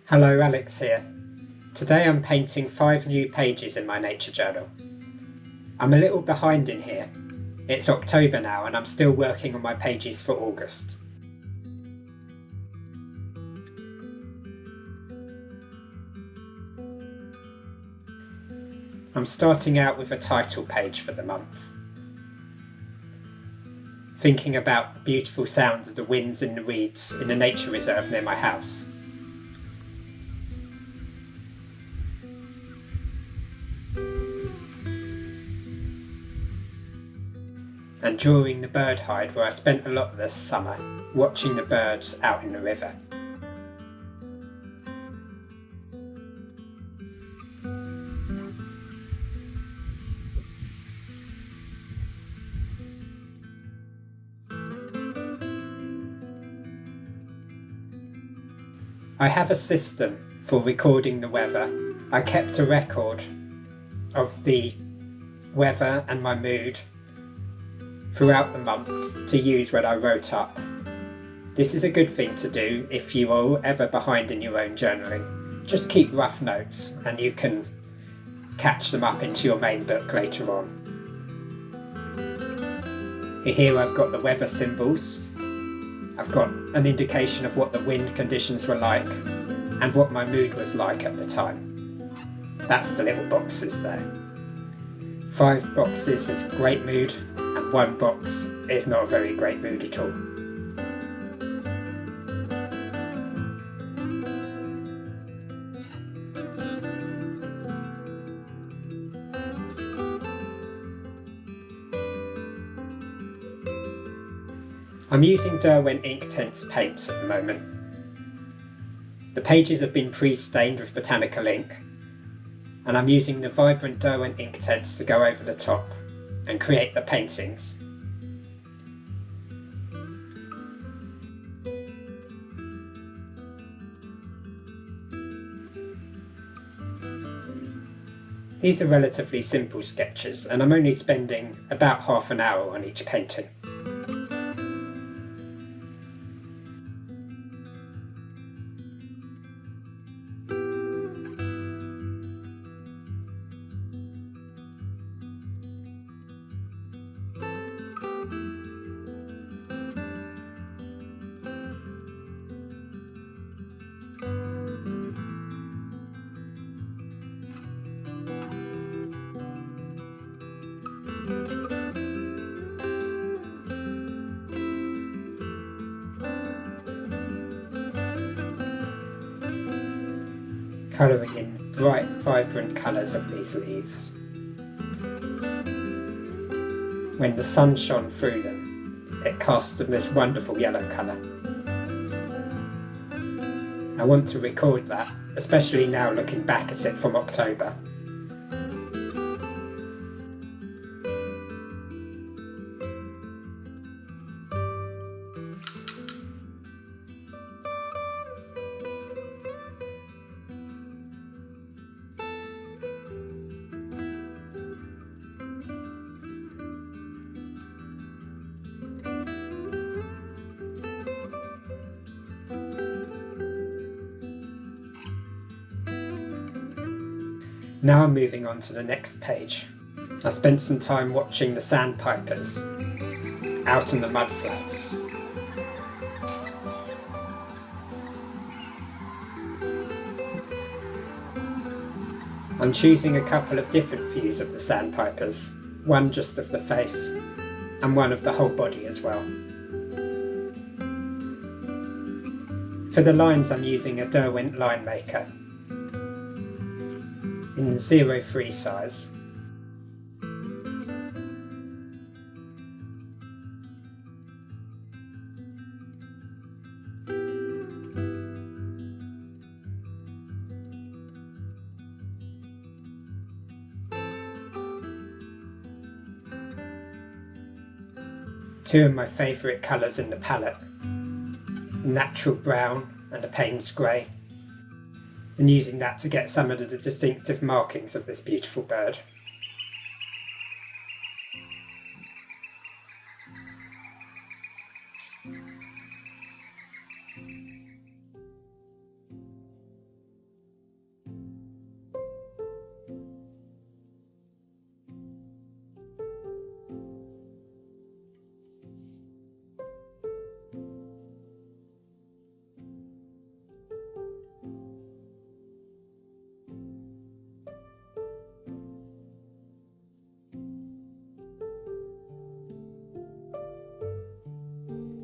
Hello, Alex here. Today I'm painting 5 new pages in my nature journal. I'm a little behind in here. It's October now and I'm still working on my pages for August. I'm starting out with a title page for the month. Thinking about the beautiful sounds of the winds in the reeds in a nature reserve near my house. And drawing the bird hide where I spent a lot of this summer watching the birds out in the river. I have a system for recording the weather. I kept a record of the weather and my mood throughout the month to use when I wrote up. This is a good thing to do if you are ever behind in your own journaling. Just keep rough notes and you can catch them up into your main book later on. Here I've got the weather symbols. I've got an indication of what the wind conditions were like and what my mood was like at the time. That's the little boxes there. 5 boxes is great mood and 1 box is not a very great mood at all. I'm using Derwent Inktense paints at the moment. The pages have been pre-stained with botanical ink, and I'm using the vibrant Derwent Inktense to go over the top and create the paintings. These are relatively simple sketches, and I'm only spending about half an hour on each painting. Colouring in bright, vibrant colours of these leaves. When the sun shone through them, it cast them this wonderful yellow colour. I want to record that, especially now looking back at it from October. Now I'm moving on to the next page. I spent some time watching the Sandpipers out in the mudflats. I'm choosing a couple of different views of the Sandpipers, one just of the face and one of the whole body as well. For the lines I'm using a Derwent line maker in 03 size. Two of my favourite colours in the palette, natural brown and a Payne's grey, and using that to get some of the distinctive markings of this beautiful bird.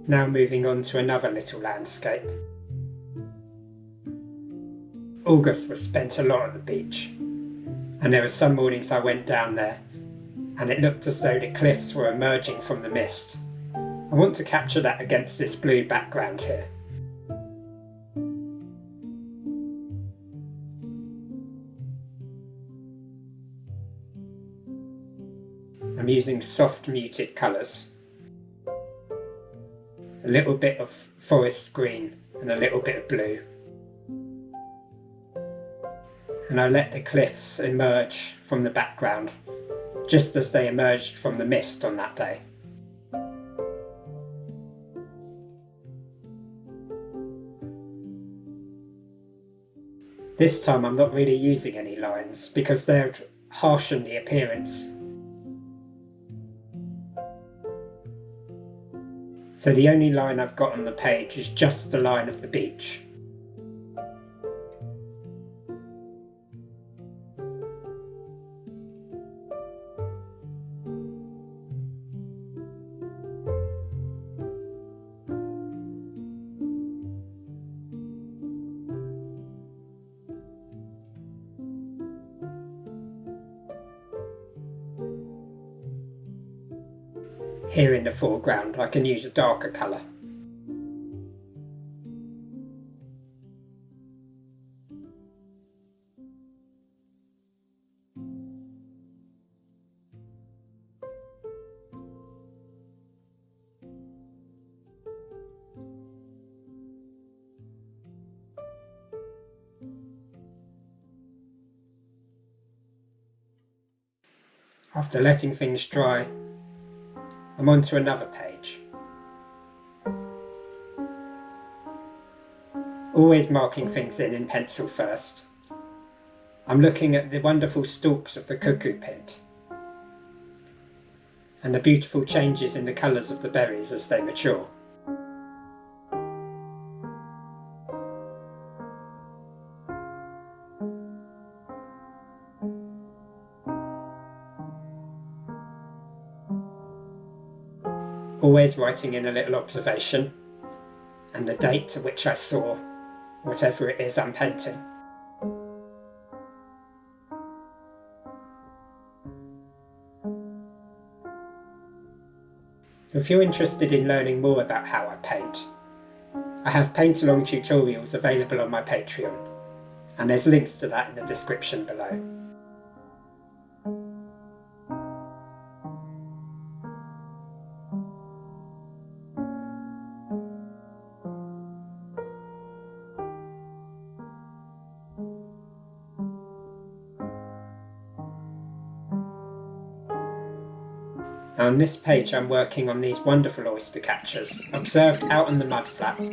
Now moving on to another little landscape. August was spent a lot at the beach, and there were some mornings I went down there and it looked as though the cliffs were emerging from the mist. I want to capture that against this blue background here. I'm using soft muted colours. A little bit of forest green and a little bit of blue. And I let the cliffs emerge from the background, just as they emerged from the mist on that day. This time I'm not really using any lines because they'd harshen the appearance. So the only line I've got on the page is just the line of the beach. Here in the foreground I can use a darker colour. After letting things dry, I'm on to another page. Always marking things in pencil first. I'm looking at the wonderful stalks of the cuckoo pint and the beautiful changes in the colours of the berries as they mature. Always writing in a little observation and the date to which I saw whatever it is I'm painting. If you're interested in learning more about how I paint, I have paint-along tutorials available on my Patreon, and there's links to that in the description below. Now on this page I'm working on these wonderful oystercatchers, observed out on the mudflats.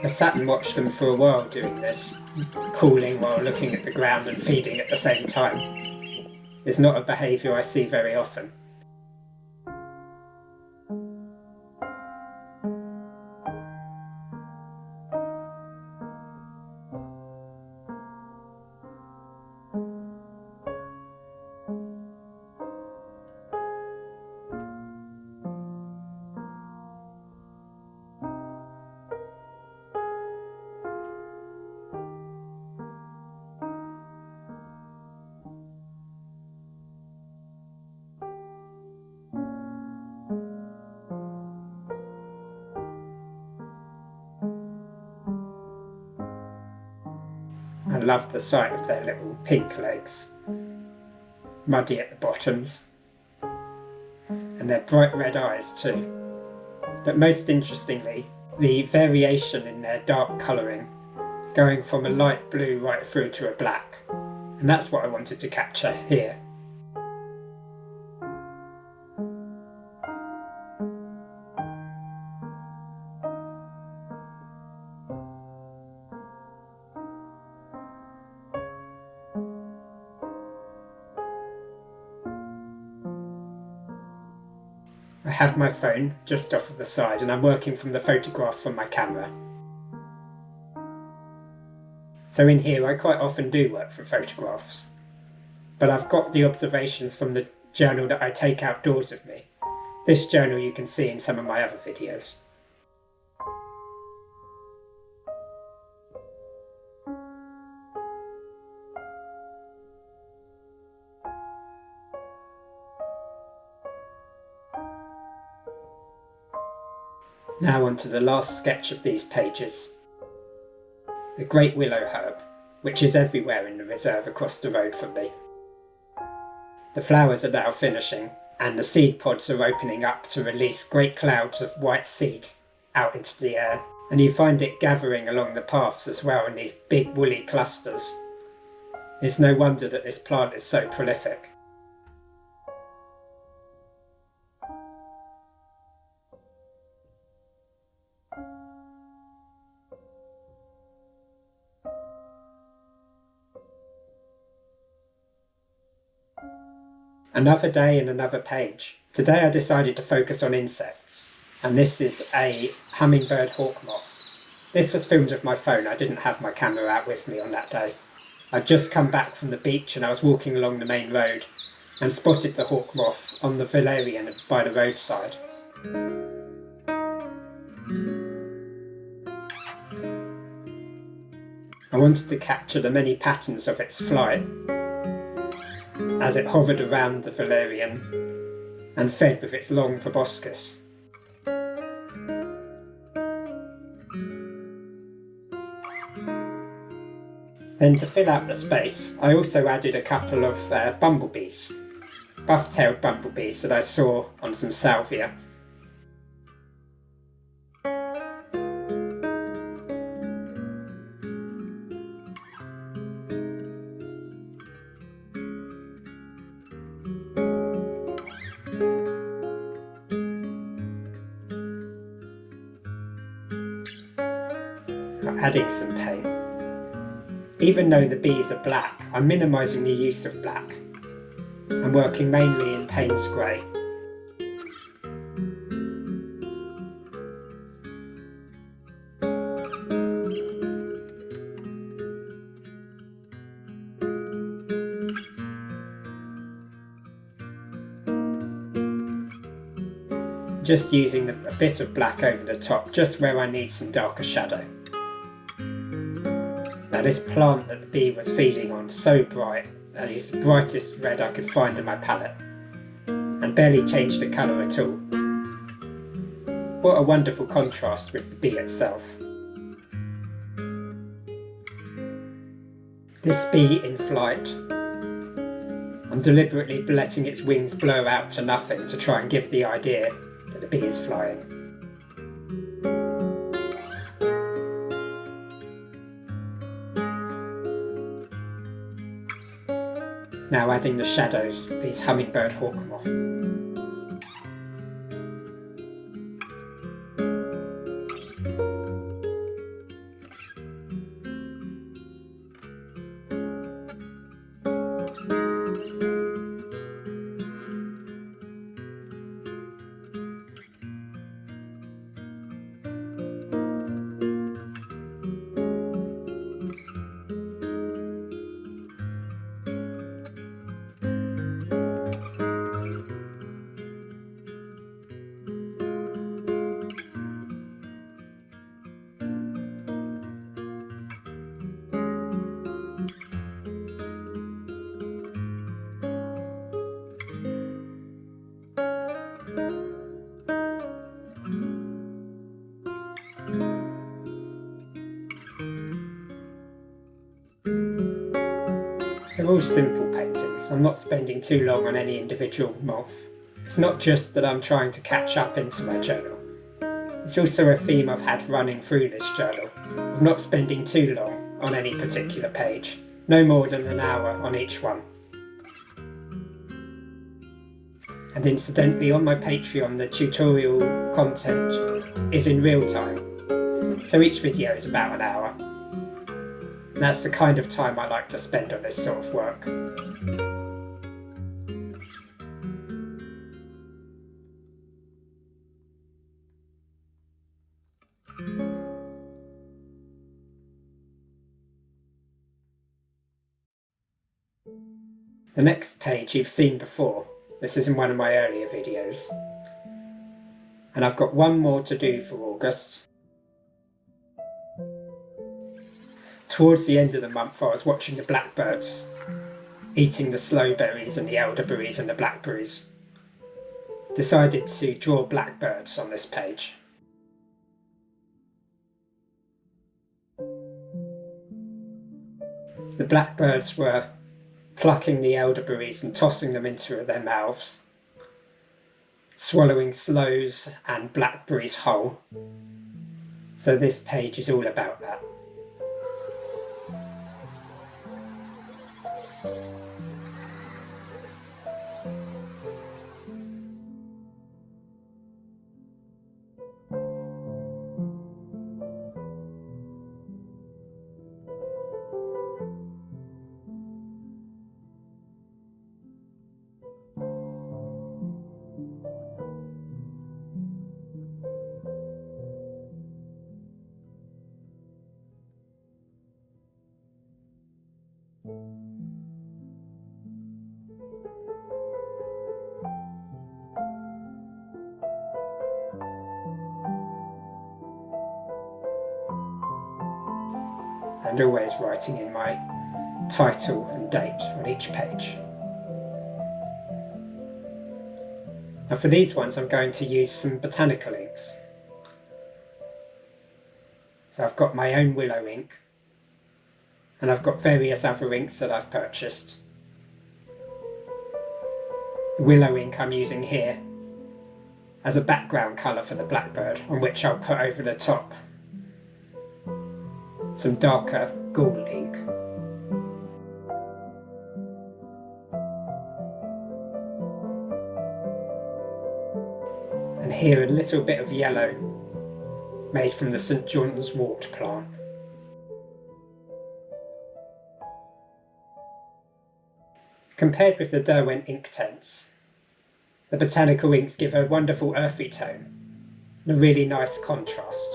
I sat and watched them for a while doing this, cooling while looking at the ground and feeding at the same time. It's not a behaviour I see very often. I love the sight of their little pink legs, muddy at the bottoms, and their bright red eyes too. But most interestingly, the variation in their dark colouring, going from a light blue right through to a black, and that's what I wanted to capture here. I have my phone just off of the side and I'm working from the photograph from my camera. So in here I quite often do work from photographs, but I've got the observations from the journal that I take outdoors with me. This journal you can see in some of my other videos. Now on to the last sketch of these pages. The great willowherb, which is everywhere in the reserve across the road from me. The flowers are now finishing, and the seed pods are opening up to release great clouds of white seed out into the air, and you find it gathering along the paths as well in these big woolly clusters. It's no wonder that this plant is so prolific. Another day and another page. Today I decided to focus on insects, and this is a hummingbird hawkmoth. This was filmed with my phone. I didn't have my camera out with me on that day. I'd just come back from the beach and I was walking along the main road and spotted the hawkmoth on the valerian by the roadside. I wanted to capture the many patterns of its flight as it hovered around the valerian and fed with its long proboscis. Then to fill out the space, I also added a couple of bumblebees, buff-tailed bumblebees that I saw on some salvia. Adding some paint. Even though the bees are black, I'm minimising the use of black. I'm working mainly in Payne's grey. Just using a bit of black over the top, just where I need some darker shadow. Now this plant that the bee was feeding on, so bright, I used the brightest red I could find in my palette, and barely changed the colour at all. What a wonderful contrast with the bee itself. This bee in flight, I'm deliberately letting its wings blow out to nothing to try and give the idea that the bee is flying. Now adding the shadows, these hummingbird hawkmoth. They're all simple paintings. I'm not spending too long on any individual moth. It's not just that I'm trying to catch up into my journal. It's also a theme I've had running through this journal, of not spending too long on any particular page, no more than an hour on each one. And incidentally, on my Patreon the tutorial content is in real time, so each video is about an hour. And that's the kind of time I like to spend on this sort of work. The next page you've seen before, This is in one of my earlier videos. And I've got one more to do for August. Towards the end of the month I was watching the blackbirds eating the slowberries and the elderberries and the blackberries. Decided to draw blackbirds on this page. The blackbirds were plucking the elderberries and tossing them into their mouths, swallowing sloes and blackberries whole. So this page is all about that. And always writing in my title and date on each page. Now for these ones I'm going to use some botanical inks. So I've got my own willow ink, and I've got various other inks that I've purchased. The willow ink I'm using here as a background colour for the blackbird, on which I'll put over the top some darker ghoul ink. And here a little bit of yellow made from the St. John's wort plant. Compared with the Derwent ink tints, the botanical inks give a wonderful earthy tone and a really nice contrast.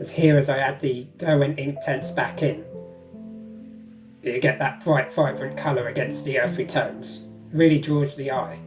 As here, as I add the Derwent ink tints back in, you get that bright vibrant colour against the earthy tones. It really draws the eye.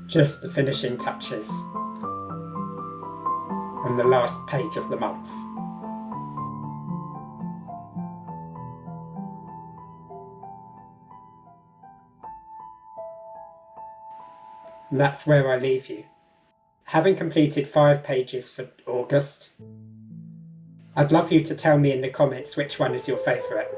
Just the finishing touches on the last page of the month. And that's where I leave you. Having completed 5 pages for August, I'd love you to tell me in the comments which one is your favourite.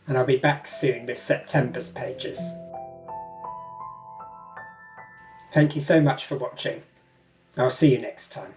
And I'll be back soon with September's pages. Thank you so much for watching. I'll see you next time.